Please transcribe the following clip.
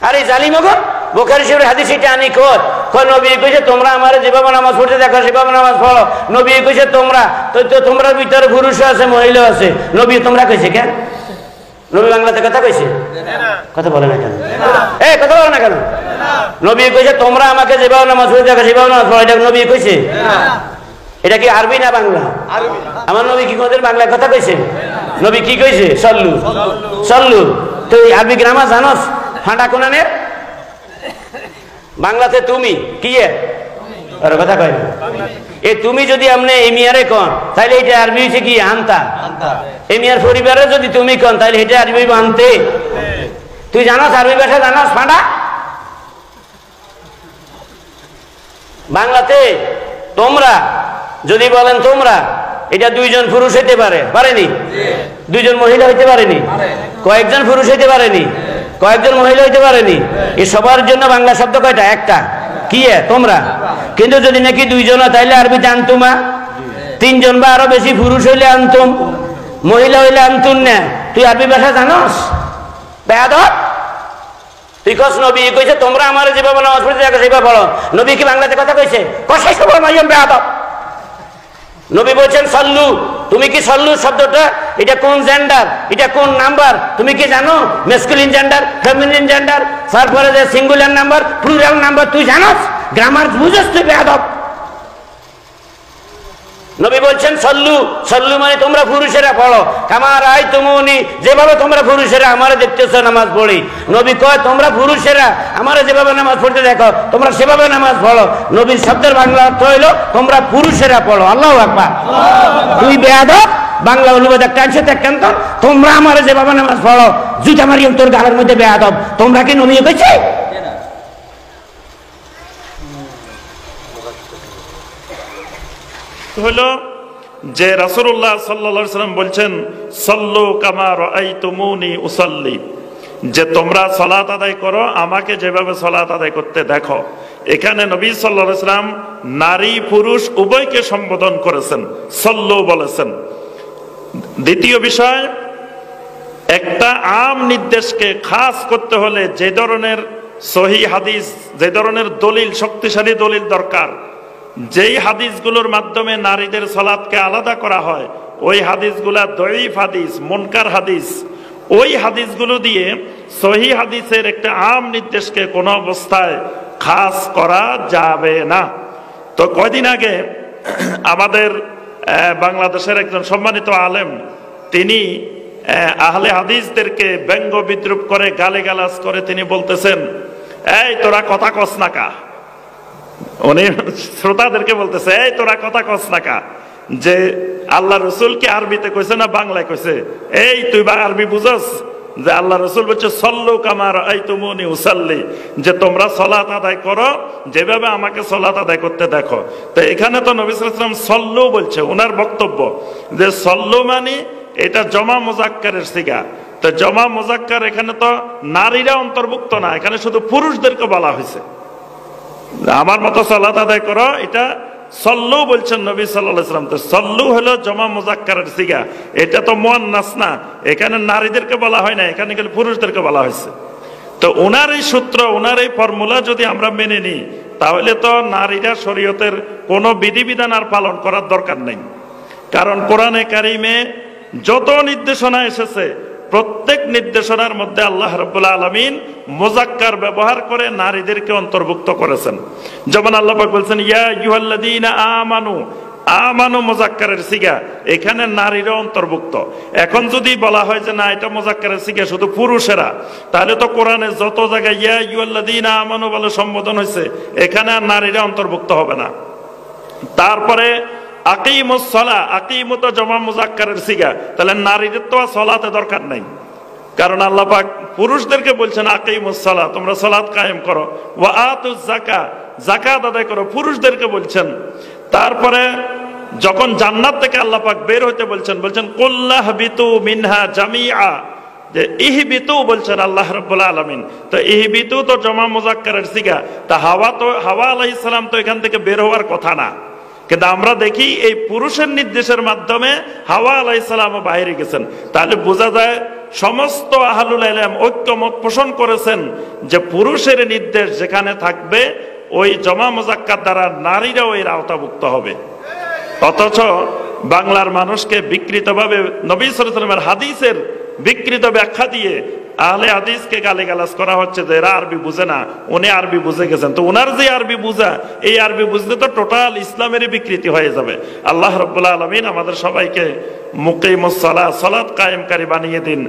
আরে জালিম গো, বুখারী শরীফের হাদিস এটা আনি কই নবী কইছে তোমরা আমারে যেভাবে নামাজ পড়তে দেখো সেভাবে নামাজ পড়ো। নবী কইছে তোমরা তো তোমরা ভিতরে পুরুষ আছে মহিলা আছে। নবী তোমরা কইছে কেন? নবী বাংলাতে কথা কইছে? কথা বলে না কেন? কথা বলে না কেন? নবী কইছে তোমরা আমাকে যেভাবে নামাজ পড়তে দেখো সেভাবে নামাজ পড়ো, এটা নবী কইছে? এটা কি আরবি না বাংলা? আমার নবী কি কোনদিন বাংলায় কথা কইছে? নবী কি কইছে? সল্লু সল্লু। তো এই আরবি গ্রামার জানোস? ফাঁটা কোনানের বাংলাতে তুমি কি কথা কয় না। তুমি যদি আপনি এমিয়ারে কন তাহলে এটা আরবি হচ্ছে কি? আনতা। এমিয়ার পরিবারে যদি তুমি কন তাহলে এটা আরবি আনতে। তুই জানোস আরবি ভাষা জানোস? ফাঁটা বাংলাতে তোমরা যদি বলেন তোমরা, এটা দুইজন পুরুষ হইতে পারেনি? দুইজন মহিলা হইতে পারেনি? কয়েকজন পুরুষ হইতে পারেনি? কয়েকজন মহিলা হইতে পারেনি? এই সবার জন্য বাংলা শব্দ কয়টা? একটা। কি তোমরা। কিন্তু যদি নাকি দুইজন তাইলে আরবিতে আনতুমা। তিনজন বা আরো বেশি পুরুষ হইলে আনতুম, মহিলা হইলে আনতুন না। তুই আরবি ভাষা জানোস? বেয়াদব। তুই কস নবী কইছে তোমরা আমার যেভাবে নামাজ পড়তে দেখো সেভাবে পড়ো। নবী কি বাংলাতে কথা কইছে? কষাই সব বেয়াদব। নবী বলছেন সল্লু। তুমি কি সল্লু শব্দটা এটা কোন জেন্ডার, এটা কোন নাম্বার তুমি কি জানো? মেসকুলিন জেন্ডার, ফেমিনিন জেন্ডার, তারপরে যে সিঙ্গুলার নাম্বার, প্লুরাল নাম্বার তুই জানোস? গ্রামার বুঝছ তুই? বেয়াদব। নবী বলছেন সল্লু। সল্লু মানে তোমরা পুরুষেরা পড়ো কামার আই তুমুনি, যেভাবে তোমরা পুরুষেরা আমারে দেখতেছো নামাজ পড়ি। নবী কয় তোমরা পুরুষেরা আমারে যেভাবে নামাজ পড়তে দেখো তোমরা সেভাবে নামাজ পড়ো। নবীর শব্দের বাংলা অর্থ হইলো তোমরা পুরুষেরা পড়ো। আল্লাহু আকবার। তুই বেয়াদব। বাংলা অনুবাদ একটা আনছে দেখেন তো, তোমরা আমারে যেভাবে নামাজ পড়ো, জুতা মারিও তোর গালের মধ্যে। বেয়াদব। তোমরা কি নবী কইছে? হলো যে রাসূলুল্লাহ সাল্লাল্লাহু আলাইহি সাল্লাম বলছেন সাল্লু কামা রাআইতুমুনি উসাল্লি, যে তোমরা সালাত আদায় করো আমাকে যেভাবে সালাত আদায় করতে দেখো। এখানে নবী সাল্লাল্লাহু আলাইহি সাল্লাম নারী পুরুষ উভয়কে সম্বোধন করেছেন, সাল্লু বলেছেন। দ্বিতীয় বিষয়, একটা আম নির্দেশকে খাস করতে হলে যে ধরনের সহিহ হাদিস, যে ধরনের দলিল, শক্তিশালী দলিল দরকার, যেই হাদিসগুলোর মাধ্যমে নারীদের সালাতকে আলাদা করা হয় ওই হাদিসগুলা দঈফ হাদিস, মুনকার হাদিস, ওই হাদিসগুলো দিয়ে সহিহ হাদিসের একটা আম নির্দেশকে কোনো অবস্থায় খাস করা যাবে না। তো কয়দিন আগে আমাদের বাংলাদেশের একজন সম্মানিত আলেম, তিনি আহলে হাদিসদেরকে ব্যঙ্গ বিদ্রুপ করে, গালিগালাজ করে তিনি বলতেছেন, এই তোরা কথা কস না কা। উনি শ্রোতাদেরকে বলতেছে, এই তোরা কথা কস না কা, যে আল্লাহ রসুল কি আরবিতে কইছে না বাংলায় কইছে? এই তুই বা আরবি বুঝস? যে আল্লাহ রসুল বলছে সল্লু কামা রাআইতুমুনি উসাল্লি, যে তোমরা সালাত আদায় করো যেভাবে আমাকে সালাত আদায় করতে দেখো। তো এখানে তো নবী সাল্লাল্লাহু আলাইহি ওয়াসাল্লাম সল্লু বলছে, ওনার বক্তব্য যে সল্লু মানে এটা জমা মুজাক্কারের সিগা। তো জমা মুজাক্কার এখানে তো নারীরা অন্তর্ভুক্ত না, এখানে শুধু পুরুষদেরকে বলা হয়েছে আমার মতো সালাত আদায় করো। এটা সল্লু বলছেন নবী সাল্লাল্লাহু আলাইহি ওয়াসাল্লাম। তো সল্লু হলো জমা মুজাক্কারের সিগা, এটা তো মুয়ান্নাস না, এখানে নারীদেরকে বলা হয় না, এখানে গেলে পুরুষদেরকে বলা হয়েছে। তো ওনার এই সূত্র, ওনার এই ফর্মুলা যদি আমরা মেনে নিই তাহলে তো নারীরা শরীয়তের কোনো বিধিবিধান আর পালন করার দরকার নেই। কারণ কোরআনে কারিমে যত নির্দেশনা এসেছে প্রত্যেক নির্দেশনার মধ্যে আল্লাহ রাব্বুল আলামিন মুজাক্কার ব্যবহার করে নারীদেরকে অন্তর্ভুক্ত করেছেন। যেমন আল্লাহ পাক বলছেন ইয়া আইয়ুহাল্লাযীনা আমানু, আমানু মুজাক্কারের সিগা, এখানে নারীরা অন্তর্ভুক্ত। এখন যদি বলা হয় যে না এটা মুজাক্কারের সিগা শুধু পুরুষেরা, তাহলে তো কোরআনে যত জায়গায় ইয়া আইয়ুহাল্লাযীনা আমানু বলে সম্বোধন হয়েছে এখানে আর নারীরা অন্তর্ভুক্ত হবে না। তারপরে আকিমুস সালাহ, আকিমু তো জমা মুজাক্কারের সিগা, তাহলে নারীদের তো আর সালাতে দরকার নাই, কারণ আল্লাহ পাক পুরুষদেরকে বলছেন আকিমুস সালাহ, তোমরা সালাত কায়েম করো। ওয়া আতুজ যাকাত, যাকাত আদায় করো, পুরুষদেরকে বলছেন। তারপরে যখন জান্নাত থেকে আল্লাহ পাক বের হইতে বলছেন, বলছেন কুল্লাহবিতু মিনহা জামিআ, যে ইহবিতু বলছেন আল্লাহ রাব্বুল আলামিন। তো ইহবিতু তো জমা মুজাক্কারের সিগা, তা হাওয়া আলাইহিস সালাম তো এখান থেকে বের হওয়ার কথা না, কিন্তু আমরা দেখি এই পুরুষের নির্দেশের মাধ্যমে হাওয়া আলাইহিস সালামও বাইরে গেছেন। তাহলে বোঝা যায় সমস্ত আহলুল ইলম ঐক্যমত পোষণ করেছেন যে পুরুষের নির্দেশ যেখানে থাকবে ওই জমা মুজাক্কার দ্বারা নারীরাও এর আওতাভুক্ত হবে। অথচ বাংলার মানুষকে বিকৃতভাবে নবী সাল্লাল্লাহু আলাইহি ওয়াসাল্লামের হাদিসের বিকৃত ব্যাখ্যা দিয়ে আহলে হাদিসকে গালিগালাজ করা হচ্ছে যে এরা আরবি বুঝে না, উনি আরবি বুঝে গেছেন। তো ওনার যে আরবি বুঝা, এই আরবি বুঝলে তো টোটাল ইসলামেরই বিকৃতি হয়ে যাবে। আল্লাহ রাব্বুল আলামিন আমাদের সবাইকে মুকিমুস সালাত, সালাত কায়েমকারী বানিয়ে দিন।